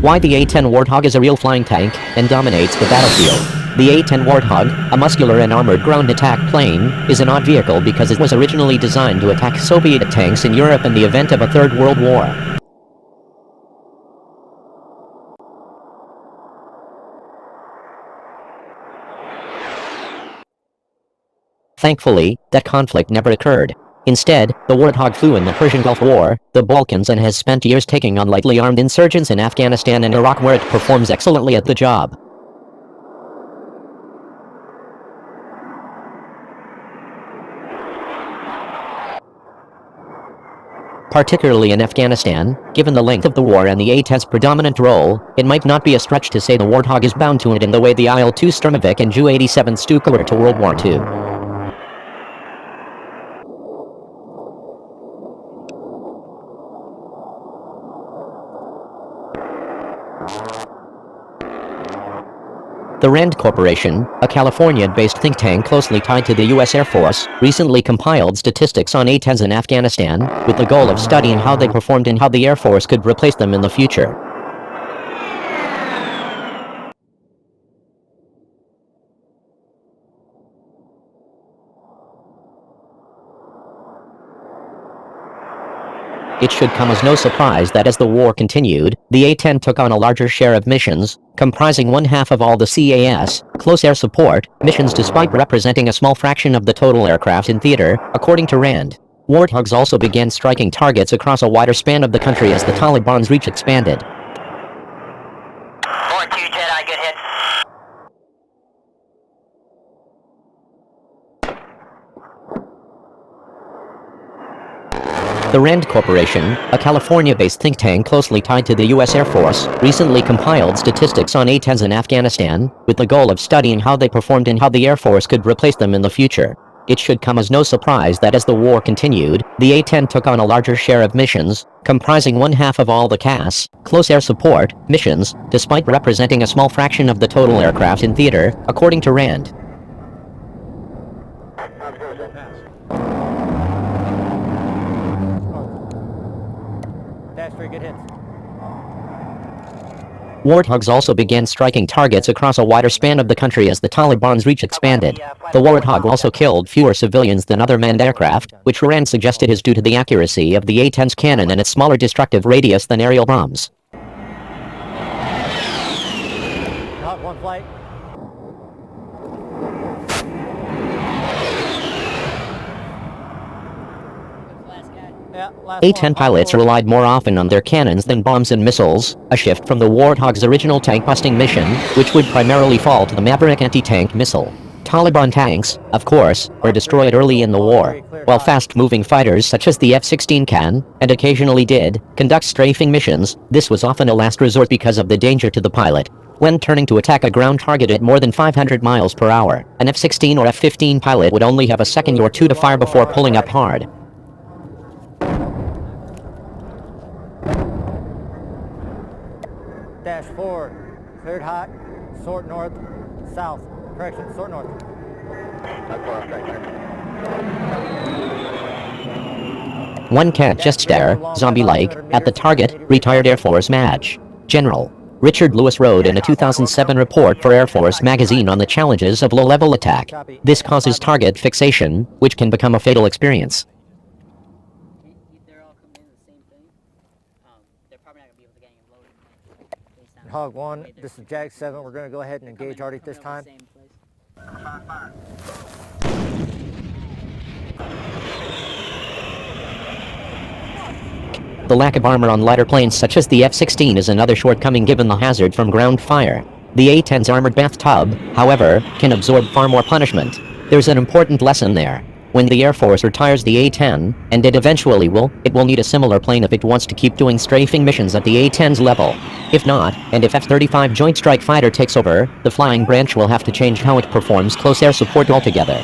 Why the A-10 Warthog is a real flying tank and dominates the battlefield. The A-10 Warthog, a muscular and armored ground attack plane, is an odd vehicle because it was originally designed to attack Soviet tanks in Europe in the event of a Third World War. Thankfully, that conflict never occurred. Instead, the Warthog flew in the Persian Gulf War, the Balkans, and has spent years taking on lightly armed insurgents in Afghanistan and Iraq, where it performs excellently at the job. Particularly in Afghanistan, given the length of the war and the A-10's predominant role, it might not be a stretch to say the Warthog is bound to it in the way the Il-2 Sturmovik and Ju-87 Stuka were to World War II. The RAND Corporation, a California-based think tank closely tied to the U.S. Air Force, recently compiled statistics on A-10s in Afghanistan, with the goal of studying how they performed and how the Air Force could replace them in the future. It should come as no surprise that as the war continued, the A-10 took on a larger share of missions, comprising one-half of all the CAS, close air support, missions, despite representing a small fraction of the total aircraft in theater, according to RAND. Warthogs also began striking targets across a wider span of the country as the Taliban's reach expanded. 4-2 Jedi, good hit. The RAND Corporation, a California-based think tank closely tied to the U.S. Air Force, recently compiled statistics on A-10s in Afghanistan, with the goal of studying how they performed and how the Air Force could replace them in the future. It should come as no surprise that as the war continued, the A-10 took on a larger share of missions, comprising one-half of all the CAS, close air support, missions, despite representing a small fraction of the total aircraft in theater, according to RAND. Good hits. Warthogs also began striking targets across a wider span of the country as the Taliban's reach expanded. The Warthog also killed fewer civilians than other manned aircraft, which RAND suggested is due to the accuracy of the A-10's cannon and its smaller destructive radius than aerial bombs. Not one flight. A-10 pilots relied more often on their cannons than bombs and missiles, a shift from the Warthog's original tank-busting mission, which would primarily fall to the Maverick anti-tank missile. Taliban tanks, of course, were destroyed early in the war, while fast-moving fighters such as the F-16 can, and occasionally did, conduct strafing missions. This was often a last resort because of the danger to the pilot. When turning to attack a ground target at more than 500 miles per hour, an F-16 or F-15 pilot would only have a second or two to fire before pulling up hard. Dash 4, cleared hot, sort north, south. Correction, sort north. One can't just stare, zombie-like, at the target, retired Air Force Maj. General Richard Lewis wrote in a 2007 report for Air Force magazine on the challenges of low-level attack. This causes target fixation, which can become a fatal experience. Hog 1, this is Jag 7. We're going to go ahead and engage Artie this time. The lack of armor on lighter planes such as the F-16 is another shortcoming given the hazard from ground fire. The A-10's armored bathtub, however, can absorb far more punishment. There's an important lesson there. When the Air Force retires the A-10, and it eventually will, it will need a similar plane if it wants to keep doing strafing missions at the A-10's level. If not, and if F-35 Joint Strike Fighter takes over, the flying branch will have to change how it performs close air support altogether.